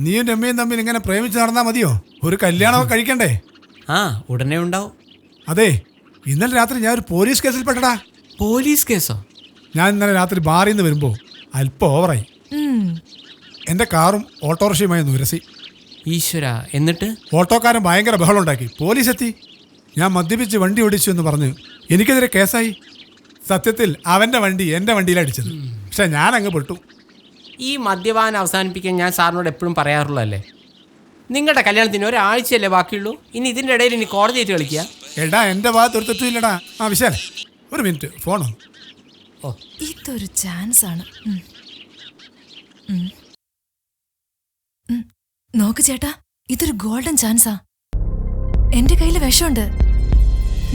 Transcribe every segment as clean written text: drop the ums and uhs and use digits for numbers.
നീയും രമ്യയും തമ്മിൽ ഇങ്ങനെ പ്രേമിച്ച് നടന്നാ മതിയോ? ഒരു കല്യാണമൊക്കെ കഴിക്കണ്ടേ? ആ ഉടനെ ഉണ്ടാവും. അതെ, ഇന്നലെ രാത്രി ഞാൻ ഒരു പോലീസ് കേസിൽ പെട്ടടാ. പോലീസ് കേസോ? ഞാൻ ഇന്നലെ രാത്രി ബാറിൽ നിന്ന് വരുമ്പോൾ അല്പം ഓവറായി. എൻ്റെ കാറും ഓട്ടോറിക്ഷയുമായി ഉരസി. ഈശ്വര, എന്നിട്ട്? ഓട്ടോക്കാരൻ ഭയങ്കര ബഹളം ഉണ്ടാക്കി. പോലീസ് എത്തി. ഞാൻ മദ്യപിച്ച് വണ്ടി ഓടിച്ചു എന്ന് പറഞ്ഞ് എനിക്കെതിരെ കേസായി. സത്യത്തിൽ അവൻ്റെ വണ്ടി എൻ്റെ വണ്ടിയിലടിച്ചത്. പക്ഷെ ഞാൻ അങ്ങ് പെട്ടു. ഈ മദ്യപാനം അവസാനിപ്പിക്കാൻ ഞാൻ സാറിനോട് എപ്പോഴും പറയാറുള്ളതല്ലേ. നിങ്ങളുടെ കല്യാണത്തിന് ഒരാഴ്ചയല്ലേ ബാക്കിയുള്ളൂ. ഇനി ഇതിൻ്റെ ഇടയിൽ ഇനി കോടതിയായിട്ട് കളിക്കുക? എടാ, എൻ്റെ ഭാഗത്ത് ഒരു തെറ്റുമില്ലടാ. ആ വിശാൽ, ഒരു മിനിറ്റ്, ഫോണോ? ഓ, ഇതൊരു ചാൻസ് ആണ്. നോക്ക് ചേട്ടാ, ഇതൊരു ഗോൾഡൻ ചാൻസാ. എന്റെ കയ്യിൽ വിഷമുണ്ട്.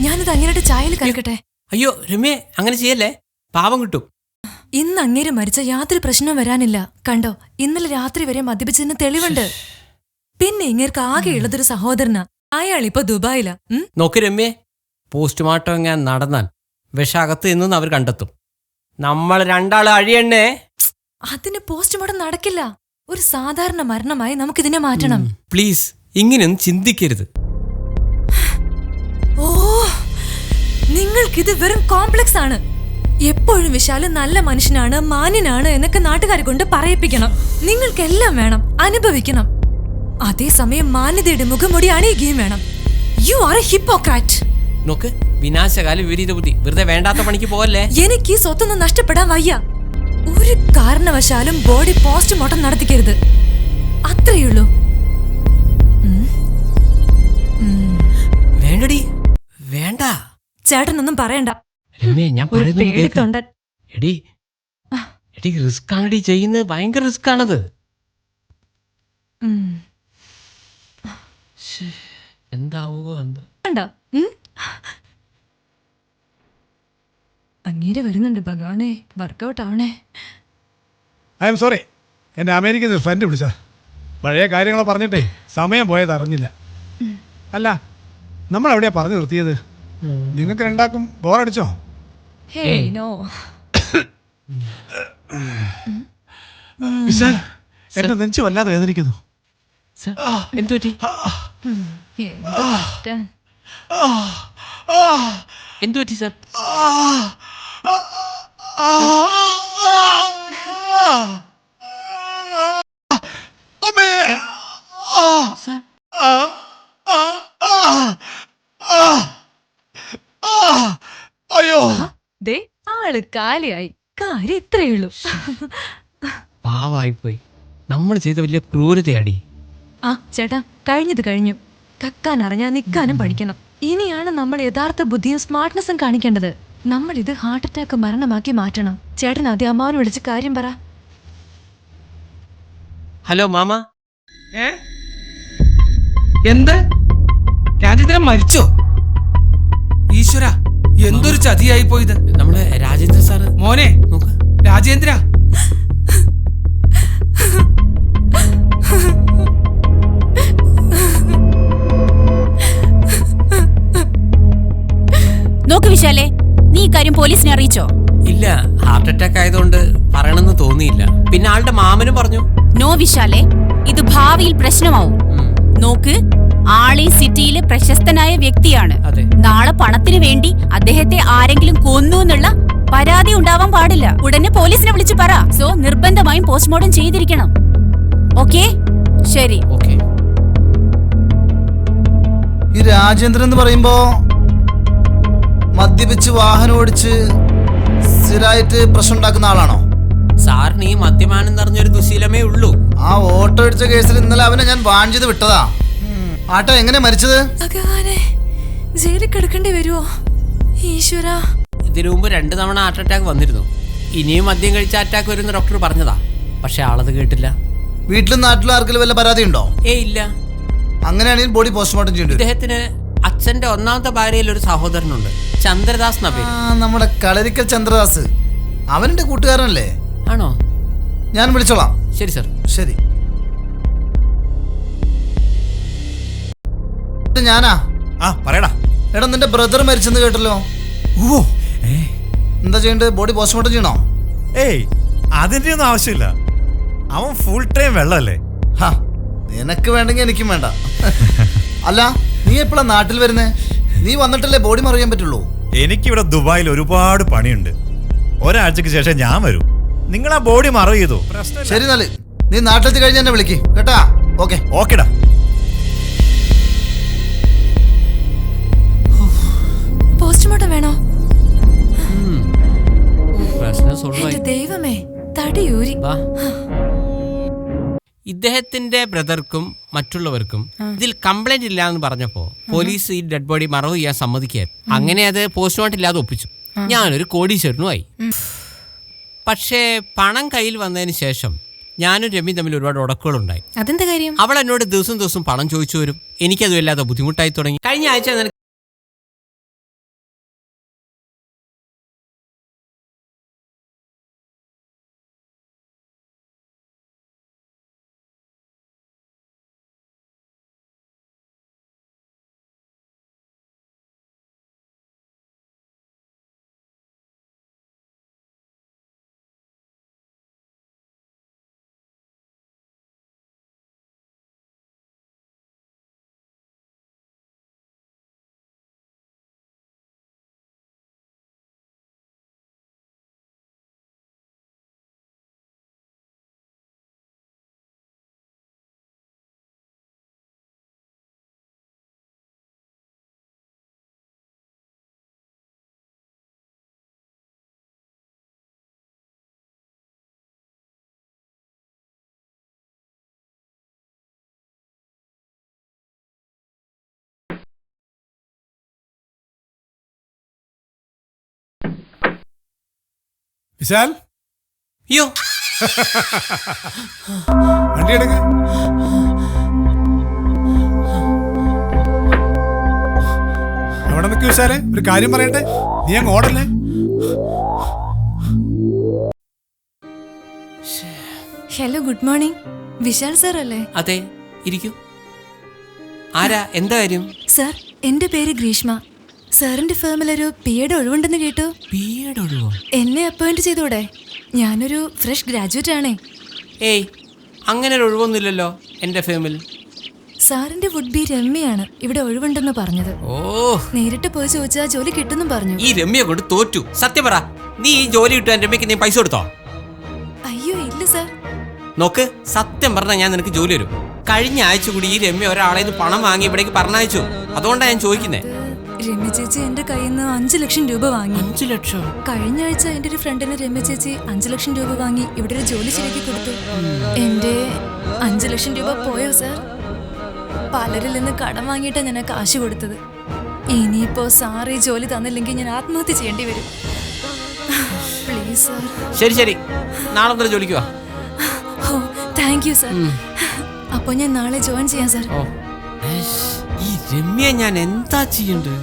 ഞാനിത് അങ്ങേരുടെ ചായയിൽ കലക്കട്ടെ. അയ്യോ രമ്യ, അങ്ങനെ ചെയ്യല്ലേ, പാപം കിട്ടും. ഇന്ന് അങ്ങേര് മരിച്ച യാതൊരു പ്രശ്നവും വരാനില്ല. കണ്ടോ, ഇന്നലെ രാത്രി വരെ മദ്യപിച്ചതിന് തെളിവുണ്ട്. പിന്നെ ഇങ്ങേർക്ക് ആകെ ഉള്ളതൊരു സഹോദരനാ. അയാൾ ഇപ്പൊ ദുബായിലാ. നോക്ക് രമ്യ, പോസ്റ്റ്മോർട്ടം എങ്ങനെ നടന്നാൽ വിഷകത്ത് നിന്നും അവർ കണ്ടെത്തും. നമ്മൾ രണ്ടാളും അഴിയണ്ണേ. അതിന് പോസ്റ്റ്മോർട്ടം നടക്കില്ല. ഒരു സാധാരണ മരണമായി നമുക്കിതിനെ മാറ്റണം. പ്ലീസ്, ഇങ്ങനെയൊന്നും ചിന്തിക്കരുത്. ഓ, നിങ്ങൾക്കിത് വെറും കോംപ്ലക്സ് ആണ്. എപ്പോഴും വിശാല് നല്ല മനുഷ്യനാണ്, മാന്യനാണ് എന്നൊക്കെ നാട്ടുകാരെ കൊണ്ട് പറയിപ്പിക്കണം. നിങ്ങൾക്കെല്ലാം വേണം, അനുഭവിക്കണം. അതേസമയം മാന്യതയുടെ മുഖംമൂടി അണിയുകയും വേണം. U are A hypocrite. നോക്ക്, വിനാശകാല വിപരീത ബുദ്ധി. വെറുതെ വേണ്ടാത്ത പണിക്ക് പോവല്ലേ. എനിക്ക് ഈ സ്വത്തൊന്നും നഷ്ടപ്പെടാൻ വയ്യ. ഒരു കാരണവശാലും ബോഡി പോസ്റ്റ്മോർട്ടം നടത്തിക്കരുത്. അത്രയുള്ളൂ. വേണ്ടടി, വേണ്ട. ചേട്ടനൊന്നും പറയണ്ട. ഞാൻ റിസ്ക് ആണടി ചെയ്യുന്നത്. ഭയങ്കര റിസ്ക് ആണത്. എന്താവോ എന്താ. അങ്ങേരെ വരുന്നുണ്ട്. ഭഗവാനെ, വർക്കൗട്ട് ആവണേ. ഐ എം സോറി, എൻ്റെ അമേരിക്കൻ ഫ്രണ്ട് വിളിച്ചാ. പഴയ കാര്യങ്ങളോ പറഞ്ഞിട്ടേ സമയം പോയത് അറിഞ്ഞില്ല. അല്ല, നമ്മൾ എവിടെയാ പറഞ്ഞു നിർത്തിയത്? നിങ്ങൾക്ക് രണ്ടാക്കും ബോറടിച്ചോ? വിശാൽ, എന്റെ നെഞ്ച് വല്ലാതെ വേദനിക്കുന്നു. എന്തു പറ്റി? എന്തു പറ്റി സാർ? അയ്യോ, ദേ ആള് കാലിയായി. കാര്യം ഇത്രയുള്ളൂ. പാവായിപ്പോയി. നമ്മൾ ചെയ്ത വലിയ ക്രൂരതയാടി. ആ ചേട്ടാ, കഴിഞ്ഞത് കഴിഞ്ഞു. കക്കാൻ അറിഞ്ഞാൽ നിൽക്കാനും പഠിക്കണം. ഇനിയാണ് നമ്മൾ യഥാർത്ഥ ബുദ്ധിയും സ്മാർട്ട്നെസ്സും കാണിക്കേണ്ടത്. നമ്മൾ ഇത് ഹാർട്ട് അറ്റാക്ക് മരണമാക്കി മാറ്റണം. ചേട്ടൻ ആദ്യം അമ്മാവനെ വിളിച്ച് കാര്യം പറ. Hello mama. എന്ത്? രാജേന്ദ്രൻ മരിച്ചോ? ഈശ്വര, എന്തൊരു ചതിയായി പോയത്. നമ്മുടെ രാജേന്ദ്ര സാറ്. മോനെ, നോക്ക്. രാജേന്ദ്ര, നോക്ക് വിശാലേ, നീ ഇക്കാര്യം പോലീസിനെ അറിയിച്ചോ? ഇല്ല, ഹാർട്ട് അറ്റാക്ക് ആയതുകൊണ്ട് പറയണമെന്ന് തോന്നിയില്ല. പിന്നെ ആളുടെ മാമനും പറഞ്ഞു. നോ വിശാലേ, ഇത് ഭാവിയിൽ പ്രശ്നമാവും. നോക്ക്, ആളീ സിറ്റിയിലെ പ്രശസ്തനായ വ്യക്തിയാണ്. നാളെ പണത്തിന് വേണ്ടി അദ്ദേഹത്തെ ആരെങ്കിലും കൊന്നു എന്നുള്ള പരാതി ഉണ്ടാവാൻ പാടില്ല. ഉടനെ പോലീസിനെ വിളിച്ചു പറ. സോ നിർബന്ധമായും പോസ്റ്റ്മോർട്ടം ചെയ്തിരിക്കണം. ഓക്കേ? ശരി. ഓക്കേ. ഈ രാജേന്ദ്രൻ എന്ന് പറയുമ്പോ മദ്യപിച്ച് വാഹനം ഓടിച്ച് സ്ഥിരമായിട്ട് പ്രശ്നം ഉണ്ടാക്കുന്ന ആളാണോ? സാറിന് ഈ മദ്യപാനം നിറഞ്ഞൊരു ദുശീലമേ ഉള്ളൂ. ആ ഓട്ടോ അടിച്ച കേസിൽ ഇന്നലെ അവനെ ഞാൻ ബാൻ ചെയ്ത് വിട്ടതാ. ആട്ടോ എങ്ങനെ മരിച്ചത്? ജയിലിൽ കിടക്കേണ്ടി വരുമോ? ഈശ്വര, ഇതിനു മുമ്പ് 2 തവണ ഹാർട്ട് അറ്റാക്ക് വന്നിരുന്നു. ഇനിയും മദ്യം കഴിച്ച അറ്റാക്ക് വരുന്ന ഡോക്ടർ പറഞ്ഞതാ. പക്ഷെ ആളത് കേട്ടില്ല. വീട്ടിലും നാട്ടിലും ആർക്കെങ്കിലും വല്ല പരാതി ഉണ്ടോ? ഇല്ല. അങ്ങനെയാണെങ്കിൽ ബോഡി പോസ്റ്റ്മോർട്ടം ചെയ്യേണ്ടി വരും. ഇദ്ദേഹത്തിന് അച്ഛന്റെ 1ാമത്തെ ഭാര്യയിൽ ഒരു സഹോദരനുണ്ട്, ചന്ദ്രദാസ് എന്ന പേര്. നമ്മുടെ കളരിക്കൽ ചന്ദ്രദാസ്. അവന്റെ കൂട്ടുകാരനല്ലേ? ആണോ? ഞാൻ വിളിച്ചോളാം. ശരി സാർ. ശരി. ഞാനാ. പറയടാ. എടാ, നിന്റെ ബ്രദർ മരിച്ചെന്ന് കേട്ടല്ലോ. എന്താ ചെയ്യണ്ടേ? ബോഡി പോസ്റ്റ്മോർട്ടം ചെയ്യണോ? അതിന്റെ ഒന്നും ആവശ്യമില്ല. അവൻ ഫുൾ ടൈം വെള്ളമല്ലേ. നിനക്ക് വേണ്ടെങ്കിൽ എനിക്കും വേണ്ട. അല്ല, നീ എപ്പോഴാ നാട്ടിൽ വരുന്നേ? നീ വന്നിട്ടല്ലേ ബോഡി മറിയാൻ പറ്റുള്ളൂ. എനിക്കിവിടെ ദുബായിൽ ഒരുപാട് പണിയുണ്ട്. ഒരാഴ്ചക്ക് ശേഷം ഞാൻ വരും. നിങ്ങൾ ആ ബോഡി മറവ് ചെയ്തോ? ശരി, നല്ല നീ നാട്ടിലെത്തി കഴിഞ്ഞ് എന്നെ വിളിക്ക് കേട്ടാ. ഓക്കെ ഓക്കെടാ. പോസ്റ്റ്മോർട്ടം വേണോ? പ്രശ്നം solve ആയി. എന്റെ ദൈവമേ, തടിയൂരി. വാ. ഇദ്ദേഹത്തിന്റെ ബ്രദർക്കും മറ്റുള്ളവർക്കും ഇതിൽ കംപ്ലൈന്റ് ഇല്ല എന്ന് പറഞ്ഞപ്പോ പോലീസ് ഈ ഡെഡ് ബോഡി മറവ് ചെയ്യാൻ സമ്മതിക്കായിരുന്നു. അങ്ങനെ അത് പോസ്റ്റ്മോർട്ടം ഇല്ലാതെ ഒപ്പിച്ചു. ഞാനൊരു കോടീശ്വരനുമായി. പക്ഷേ പണം കയ്യിൽ വന്നതിന് ശേഷം ഞാനും രമ്യ തമ്മിൽ ഒരുപാട് ഉടക്കുകളുണ്ടായി. അതെന്താ കാര്യം? അവൾ എന്നോട് ദിവസം ദിവസം പണം ചോദിച്ചു വരും. എനിക്കത് വല്ലാതെ ബുദ്ധിമുട്ടായി തുടങ്ങി. കഴിഞ്ഞ ആഴ്ച നിനക്ക് വിശാൽ, അയ്യോ വണ്ടി എടുക്ക. അവിടെ നിൽക്ക് വിശാലെ, ഒരു കാര്യം പറയട്ടെ. നീ അങ്ങ് ഓടല്ലേ? Hello, good morning. Vishal sir അല്ലേ? അതെ, ഇരിക്കൂ. ആരാ, എന്താ കാര്യം? സാർ, എന്റെ പേര് ഗ്രീഷ്മ. സാറിന്റെ ഫേമിലൊരു പിയുടെ ഒഴിവുണ്ടെന്ന് കേട്ടു. പിയുടെ ഒഴിവോ? എന്നെ അപ്പോയിന്റ് ചെയ്തൂടെ? ഞാനൊരു ഫ്രഷ് ഗ്രാജുവേറ്റ് ആണേ. ഏയ്, അങ്ങനെ ഒരു ഒഴിവൊന്നുമില്ലല്ലോ എൻ്റെ ഫേമിൽ. സാറിന്റെ വുഡ് ബി രമ്യയാണ് ഇവിടെ ഒഴിവുണ്ടെന്ന് പറഞ്ഞത്. ഓ, നേരിട്ട് പോയി ചോദിച്ചാൽ ജോലി കിട്ടുന്നും പറഞ്ഞു. ഈ രമ്യ കൊണ്ട് തോറ്റു. സത്യം പറ, നീ ഈ ജോലി കിട്ടാൻ രമ്യക്ക് നീ പൈസ കൊടുത്തോ? അയ്യോ ഇല്ല സാർ. നോക്ക്, സത്യം പറഞ്ഞാൽ ഞാൻ നിനക്ക് ജോലി തരും. കഴിഞ്ഞ ആഴ്ച കൂടി ഈ രമ്യ ഒരാളെ നിന്ന് പണം വാങ്ങി ഇവിടേക്ക് പറഞ്ഞയച്ചു. അതുകൊണ്ടാണ് ഞാൻ ചോദിക്കുന്നത്. രമ്യ ചേച്ചി എന്റെ കയ്യിൽ നിന്ന് 5 ലക്ഷം രൂപ വാങ്ങി. 5 ലക്ഷം? കഴിഞ്ഞ ആഴ്ച എന്റെ ഒരു ഫ്രണ്ടിന് രമ്യ ചേച്ചി 5 ലക്ഷം രൂപ വാങ്ങി ഇവിടെ ഒരു ജോലി ശരിയാക്കി കൊടുത്തു. എന്റെ 5 ലക്ഷം രൂപ പോയോ സാർ? പലരിൽ നിന്ന് കടം വാങ്ങിയിട്ടാണ് ഞാൻ കാശ് കൊടുത്തത്. ഇനിയിപ്പോ സാർ ഈ ജോലി തന്നില്ലെങ്കിൽ ഞാൻ ആത്മഹത്യ ചെയ്യേണ്ടി വരും. Please sir. ശരി ശരി, നാളെ മുതൽ ജോലിക്ക് വാ. ഓ, താങ്ക് യു സാർ. അപ്പൊ ഞാൻ നാളെ ജോയിൻ ചെയ്യാം സാർ. ഓ, ഈ രമ്യ ഞാൻ എന്താ ചെയ്യണ്ടത്?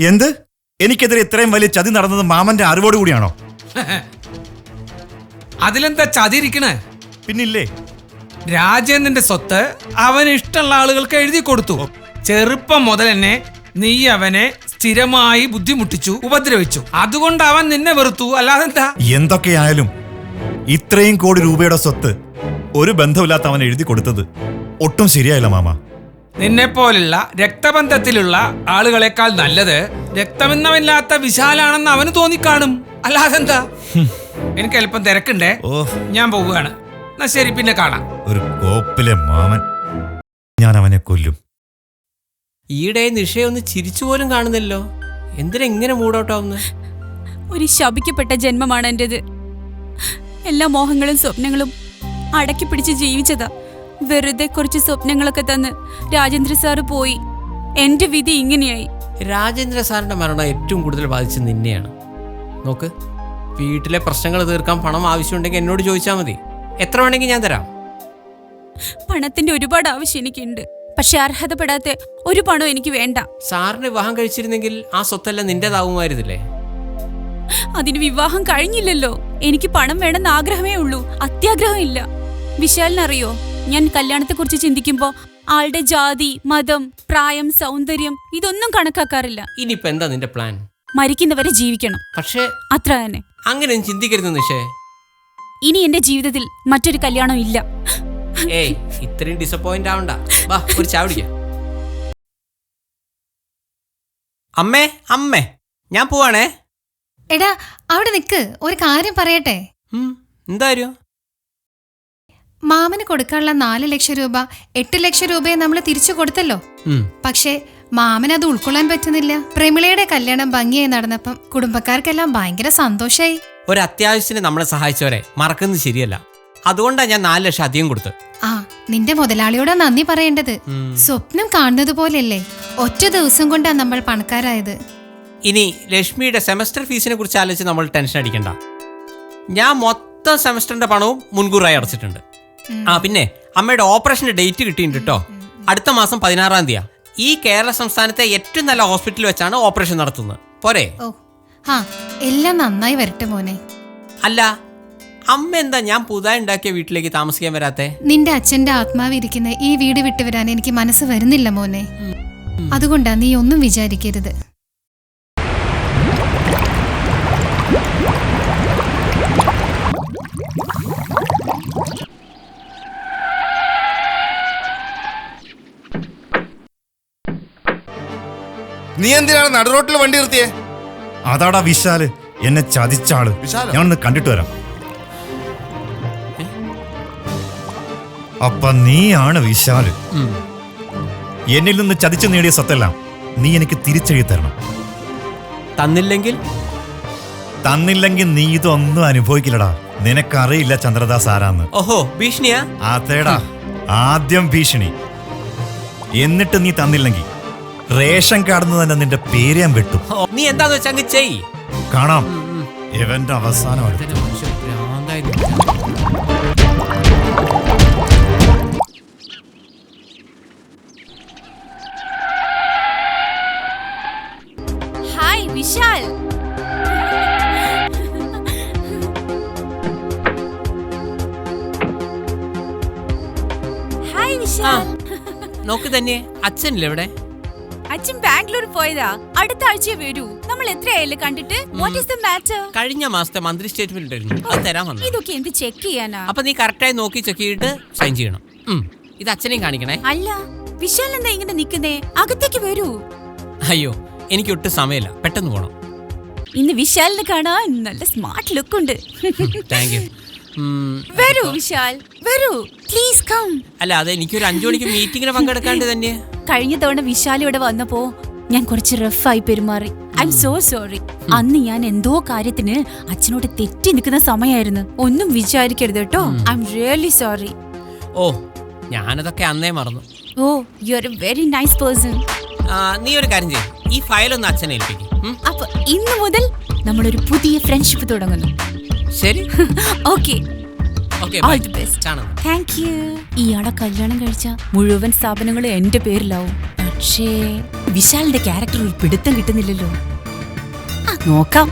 എന്ത്? എനിക്കെതിരെ ഇത്രയും വലിയ ചതി നടന്നത് മാമന്റെ അറിവോട് കൂടിയാണോ? അതിലെന്താ ചതിരിക്കണേ? പിന്നില്ലേ, രാജേന്ദ്രന്റെ സ്വത്ത് അവന് ഇഷ്ടമുള്ള ആളുകൾക്ക് എഴുതി കൊടുത്തു. ചെറുപ്പം മുതൽ തന്നെ നീ അവനെ സ്ഥിരമായി ബുദ്ധിമുട്ടിച്ചു, ഉപദ്രവിച്ചു. അതുകൊണ്ട് അവൻ നിന്നെ വെറുത്തു. അല്ലാതെന്താ? എന്തൊക്കെയായാലും ഇത്രയും കോടി രൂപയുടെ സ്വത്ത് ഒരു ബന്ധമില്ലാത്ത അവൻ എഴുതി കൊടുത്തത് ഒട്ടും ശരിയായില്ല മാമ. നിന്നെ പോലുള്ള രക്തബന്ധത്തിലുള്ള ആളുകളെക്കാൾ നല്ലത് രക്തബന്ധമില്ലാത്ത വിശാലാണെന്ന് അവന് തോന്നിക്കാണും. അല്ലാതെന്താ? എനിക്ക് അല്പം തിരക്കുണ്ടേ, ഞാൻ പോവുകയാണ്. എന്നാ ശരി, പിന്നെ കാണാം. ഒരു കോപ്പിലെ മാമൻ. ഞാൻ അവനെ കൊല്ലും. ഈയിടെ നിഷയൊന്ന് ചിരിച്ചു പോലും കാണുന്നില്ലോ. എന്തിനാ ഇങ്ങനെ മൂടോട്ടാവുന്നു? ഒരു ശപിക്കപ്പെട്ട ജന്മമാണ് എന്റേത്. എല്ലാ മോഹങ്ങളും സ്വപ്നങ്ങളും അടക്കി പിടിച്ച് ജീവിച്ചതാ. വെറുതെ കുറച്ച് സ്വപ്നങ്ങളൊക്കെ തന്ന് രാജേന്ദ്ര സാറ് പോയി. എന്റെ വിധി ഇങ്ങനെയായി. രാജേന്ദ്ര സാറിന്റെ മരണം ഏറ്റവും കൂടുതൽ ബാധിച്ചത് നിന്നെയാണ്. നോക്ക്, വീട്ടിലെ പ്രശ്നങ്ങൾ തീർക്കാൻ പണം ആവശ്യമുണ്ടെങ്കിൽ എന്നോട് ചോദിച്ചാൽ മതി. എത്ര വേണമെങ്കിൽ ഞാൻ തരാം. പണത്തിന്റെ ഒരുപാട് ആവശ്യം എനിക്കുണ്ട്. പക്ഷെ അർഹതപ്പെടാത്ത ഒരു പണം എനിക്ക് വേണ്ട. സാറിന് വിവാഹം കഴിച്ചിരുന്നെങ്കിൽ ആ സ്വത്തെല്ലാം നിന്റേതാവുമായിരുന്നില്ലേ? അതിന് വിവാഹം കഴിഞ്ഞില്ലല്ലോ. എനിക്ക് പണം വേണമെന്ന് ആഗ്രഹമേ ഉള്ളൂ, അത്യാഗ്രഹം ഇല്ല. വിശാലിനറിയോ, ഞാൻ കല്യാണത്തെക്കുറിച്ച് ചിന്തിക്കുമ്പോ ആളുടെ ജാതി, മതം, പ്രായം, സൗന്ദര്യം ഇതൊന്നും കണക്കാക്കാറില്ല. ഇനിയിപ്പോ എന്താ നിന്റെ പ്ലാൻ? മരിക്കുന്നവരെ ജീവിക്കണം, പക്ഷേ അത്ര തന്നെ. അങ്ങനെയൊന്നും ചിന്തിക്കരുത് നിഷേ. ഇനി എന്റെ ജീവിതത്തിൽ മറ്റൊരു കല്യാണം ഇല്ല. ഏയ് ഇത്രയും ഡിസപ്പോയിന്റ് ആവണ്ട. വാ ഒരു ചായ കുടിക്കാം. അമ്മേ അമ്മേ ഞാൻ പോവാണേ. എടാ അവിടെ നിക്ക്, ഒരു കാര്യം പറയട്ടെ. എന്താ കാര്യം? മാമന് കൊടുക്കാനുള്ള 4 ലക്ഷം രൂപ 8 ലക്ഷം രൂപയെ നമ്മൾ തിരിച്ചു കൊടുത്തല്ലോ. പക്ഷേ മാമന് അത് ഉൾക്കൊള്ളാൻ പറ്റുന്നില്ല. പ്രമിളയുടെ കല്യാണം ഭംഗിയായി നടന്നപ്പം കുടുംബക്കാർക്കെല്ലാം ഭയങ്കര സന്തോഷായി. ഒരു അത്യാവശ്യത്തിന് നമ്മളെ സഹായിച്ചവരെ മറക്കുന്നത് ശരിയല്ല. അതുകൊണ്ടാണ് ഞാൻ 4 ലക്ഷം അധികം കൊടുത്ത്. ആ നിന്റെ മുതലാളിയോടാ നന്ദി പറയേണ്ടത്. സ്വപ്നം കാണുന്നത് പോലെയല്ലേ, ഒറ്റ ദിവസം കൊണ്ടാ നമ്മൾ പണക്കാരായത്. ഇനി ലക്ഷ്മിയുടെ സെമസ്റ്റർ ഫീസിനെ കുറിച്ച് ആലോചിച്ച് നമ്മൾ ടെൻഷൻ അടിക്കണ്ട. ഞാൻ മൊത്തം സെമസ്റ്ററിന്റെ പണവും മുൻകൂറായി അടച്ചിട്ടുണ്ട്. ആ പിന്നെ അമ്മയുടെ ഓപ്പറേഷന്റെ ഡേറ്റ് കിട്ടിയിട്ടുണ്ട് കേട്ടോ. അടുത്ത മാസം 16-ാം തീയതി. ഈ കേരള സംസ്ഥാനത്തെ ഏറ്റവും നല്ല ഹോസ്പിറ്റലിൽ വെച്ചാണ് ഓപ്പറേഷൻ നടത്തുന്നത്. പോരെ? ഓ ആ എല്ലാം നന്നായി വരട്ടെ മോനെ. അല്ല അമ്മ എന്താ ഞാൻ പുതുതായി ഉണ്ടാക്കിയ വീട്ടിലേക്ക് താമസിക്കാൻ വരാത്തെ? നിന്റെ അച്ഛന്റെ ആത്മാവ് ഇരിക്കുന്ന ഈ വീട് വിട്ടുവരാൻ എനിക്ക് മനസ്സ് വരുന്നില്ല മോനെ. അതുകൊണ്ടാ നീ ഒന്നും വിചാരിക്കരുത്. നീ എന്തിനാണ് നടുറോട്ടിൽ വണ്ടി നിർത്തിയേ? അതാടാ വിശാല്, എന്നെ ചതിച്ചാള്. വിശാലോ? ഞാനൊന്ന് കണ്ടിട്ട് വരാം. അപ്പൊ നീയാണ് വിശാല്. എന്നിൽ നിന്ന് ചതിച്ചു നേടിയ സ്വത്തെല്ലാം നീ എനിക്ക് തിരിച്ചെഴുതി തരണം. തന്നില്ലെങ്കിൽ നീ ഇതൊന്നും അനുഭവിക്കില്ലടാ. നിനക്കറിയില്ല ചന്ദ്രദാസ് ആരാന്ന്. ഓഹോ ഭീഷണിയാ? അതേടാ, ആദ്യം ഭീഷണി, എന്നിട്ട് നീ തന്നില്ലെങ്കിൽ റേഷൻ കാർഡിൽ തന്നെ നിന്റെ പേര് ഞാൻ വെട്ടും. നീ എന്താന്ന് വെച്ചാ അങ്ങ് ചെയ്. കാണാം ഇവന്റെ അവസാനമാണ്. ഹായ് വിശാൽ. ഹായ് വിശാൽ. നോക്ക് തന്നെ അച്ഛനില്ലേ ഇവിടെ? അച്ഛൻ ബാംഗ്ലൂർ പോയതാ, അടുത്ത ആഴ്ച വരൂ. നമ്മൾ എത്രയായാലും കണ്ടിട്ട്. What is the matter? കഴിഞ്ഞ മാസത്തെ മന്ത്രി സ്റ്റേറ്റ്മെന്റ് ഉണ്ടായിരുന്നു, അത് തരാൻ വന്നു. ഇതൊക്കെ എന്ത് ചെക്ക് ചെയ്യാനാ? അപ്പൊ നീ കറക്റ്റായി നോക്കി ചെക്ക് ചെയ്തിട്ട് സൈൻ ചെയ്യണം. ഇത് അച്ഛനെയും കാണിക്കണേ. അല്ല വിശാൽ എന്താ ഇങ്ങനെ നിക്കുന്നേ? അകത്തേക്ക് വരൂ. അയ്യോ എനിക്ക് ഒട്ടും സമയമില്ല, പെട്ടെന്ന് പോണം. ഇന്ന് വിശാലിനെ കാണാൻ നല്ല സ്മാർട്ട് ലുക്ക് ഉണ്ട്. Thank you. വരൂ വിശാൽ വരൂ, പ്ലീസ് കം. അല്ല അത് എനിക്കൊരു 5 മണിക്ക് മീറ്റിങ്ങിന് പങ്കെടുക്കാണ്ട് തന്നെ. കഴിഞ്ഞ തവണ വിശാൽ ഇവിടെ വന്നപ്പോ ഞാൻ കുറച്ച് റഫായി പെരുമാറി. I M so sorry. അന്ന് ഞാൻ എന്തോ കാര്യത്തിന് അച്ഛനോട് തെറ്റി നിൽക്കുന്ന സമയമായിരുന്നു. ഒന്നും വിചാരിക്കരുത് കേട്ടോ. I am really sorry. ഓ ഞാനതൊക്കെ അന്നേ മറന്നു. Oh you are a very nice person. നീ ഒരു കാര്യം ചെയ്യും, ഈ ഫയലൊന്ന് അച്ഛനെ ഏൽപ്പിക്കും. അപ്പൊ ഇന്ന് മുതൽ നമ്മളൊരു പുതിയ ഫ്രണ്ട്ഷിപ്പ് തുടങ്ങുന്നു. ശരി okay. Okay all the best. കാണാം. Thank you. ഇയാളെ കല്യാണം കഴിച്ച മുഴുവൻ സ്ഥാപനങ്ങളും എന്റെ പേരിലാവും. പക്ഷേ വിശാലിന്റെ ക്യാരക്ടർ ഒരു പിടുത്തം കിട്ടുന്നില്ലല്ലോ. നോക്കാം.